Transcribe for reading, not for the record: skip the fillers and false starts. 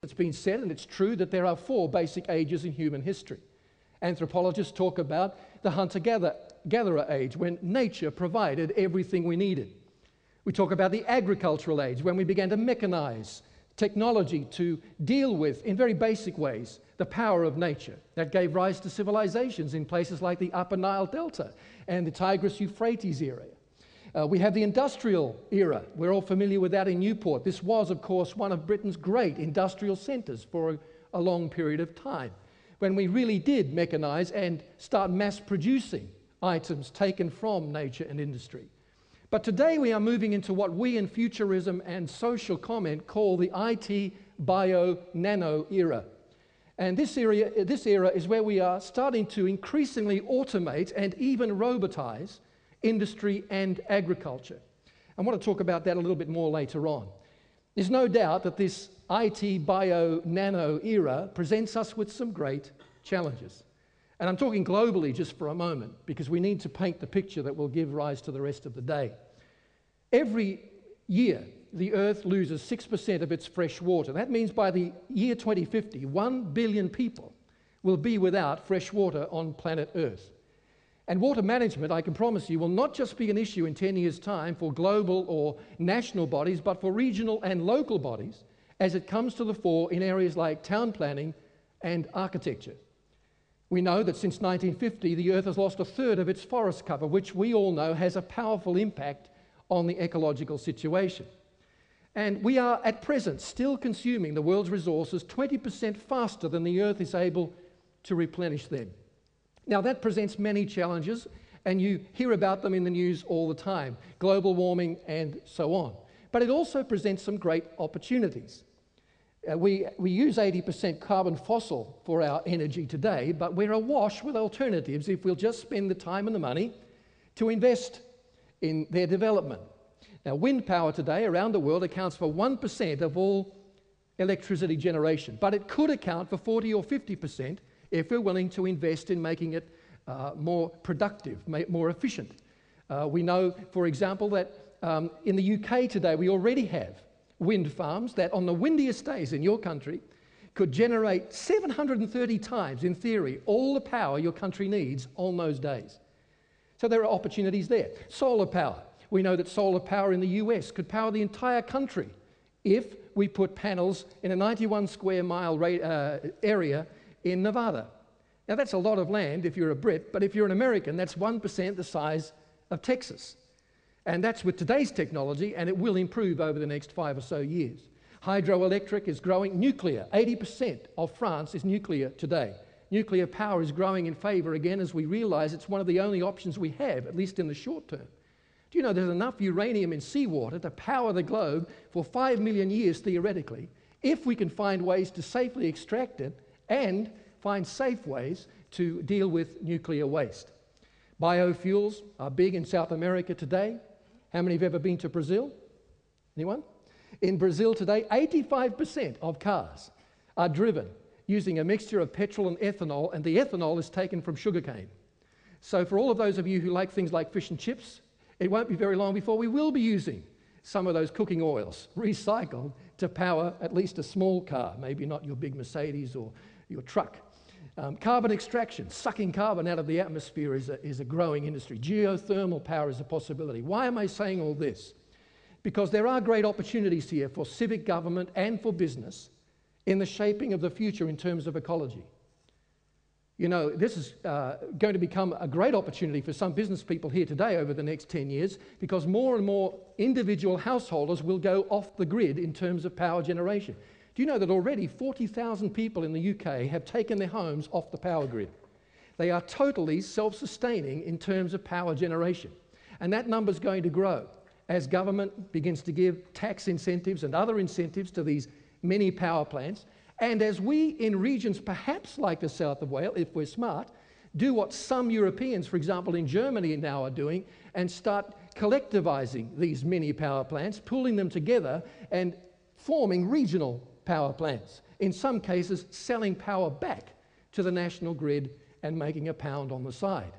It's been said, and it's true, that there are 4 basic ages in human history. Anthropologists talk about the hunter-gatherer age, when nature provided everything we needed. We talk about the agricultural age, when we began to mechanize technology to deal with, in very basic ways, the power of nature. That gave rise to civilizations in places like the Upper Nile Delta and the Tigris-Euphrates area. We have the industrial era. We're all familiar with that in Newport. This was, of course, one of Britain's great industrial centres for a long period of time, when we really did mechanize and start mass producing items taken from nature and industry. But today we are moving into what we in futurism and social comment call the IT-Bio-Nano era. And this era is where we are starting to increasingly automate and even robotize industry and agriculture. I want to talk about that a little bit more later on. There's no doubt that this IT-Bio-Nano era presents us with some great challenges. And I'm talking globally just for a moment, because we need to paint the picture that will give rise to the rest of the day. Every year, the Earth loses 6% of its fresh water. That means by the year 2050, 1 billion people will be without fresh water on planet Earth. And water management, I can promise you, will not just be an issue in 10 years' time for global or national bodies, but for regional and local bodies as it comes to the fore in areas like town planning and architecture. We know that since 1950, the Earth has lost 1/3 of its forest cover, which we all know has a powerful impact on the ecological situation. And we are at present still consuming the world's resources 20% faster than the Earth is able to replenish them. Now that presents many challenges, and you hear about them in the news all the time, global warming and so on. But it also presents some great opportunities. We use 80% carbon fossil for our energy today, but we're awash with alternatives if we'll just spend the time and the money to invest in their development. Now, wind power today around the world accounts for 1% of all electricity generation, but it could account for 40 or 50% if we're willing to invest in making it more productive, more efficient. We know, for example, that in the UK today, we already have wind farms that on the windiest days in your country could generate 730 times, in theory, all the power your country needs on those days. So there are opportunities there. Solar power. We know that solar power in the US could power the entire country if we put panels in a 91 square mile area in Nevada. Now that's a lot of land if you're a Brit, but if you're an American, that's 1% the size of Texas. And that's with today's technology, and it will improve over the next 5 or so years. Hydroelectric is growing. Nuclear, 80% of France is nuclear today. Nuclear power is growing in favour again as we realise it's one of the only options we have, at least in the short term. Do you know there's enough uranium in seawater to power the globe for 5 million years theoretically, if we can find ways to safely extract it and find safe ways to deal with nuclear waste. Biofuels are big in South America today. How many have ever been to Brazil? Anyone? In Brazil today, 85% of cars are driven using a mixture of petrol and ethanol, and the ethanol is taken from sugarcane. So for all of those of you who like things like fish and chips, it won't be very long before we will be using some of those cooking oils recycled to power at least a small car, maybe not your big Mercedes or your truck. Carbon extraction, sucking carbon out of the atmosphere is a growing industry. Geothermal power is a possibility. Why am I saying all this? Because there are great opportunities here for civic government and for business in the shaping of the future in terms of ecology. You know, this is going to become a great opportunity for some business people here today over the next 10 years, because more and more individual householders will go off the grid in terms of power generation. Do you know that already 40,000 people in the UK have taken their homes off the power grid? They are totally self-sustaining in terms of power generation. And that number's going to grow as government begins to give tax incentives and other incentives to these mini power plants. And as we in regions perhaps like the south of Wales, if we're smart, do what some Europeans, for example in Germany now are doing, and start collectivizing these mini power plants, pooling them together and forming regional power plants, in some cases selling power back to the national grid and making a pound on the side.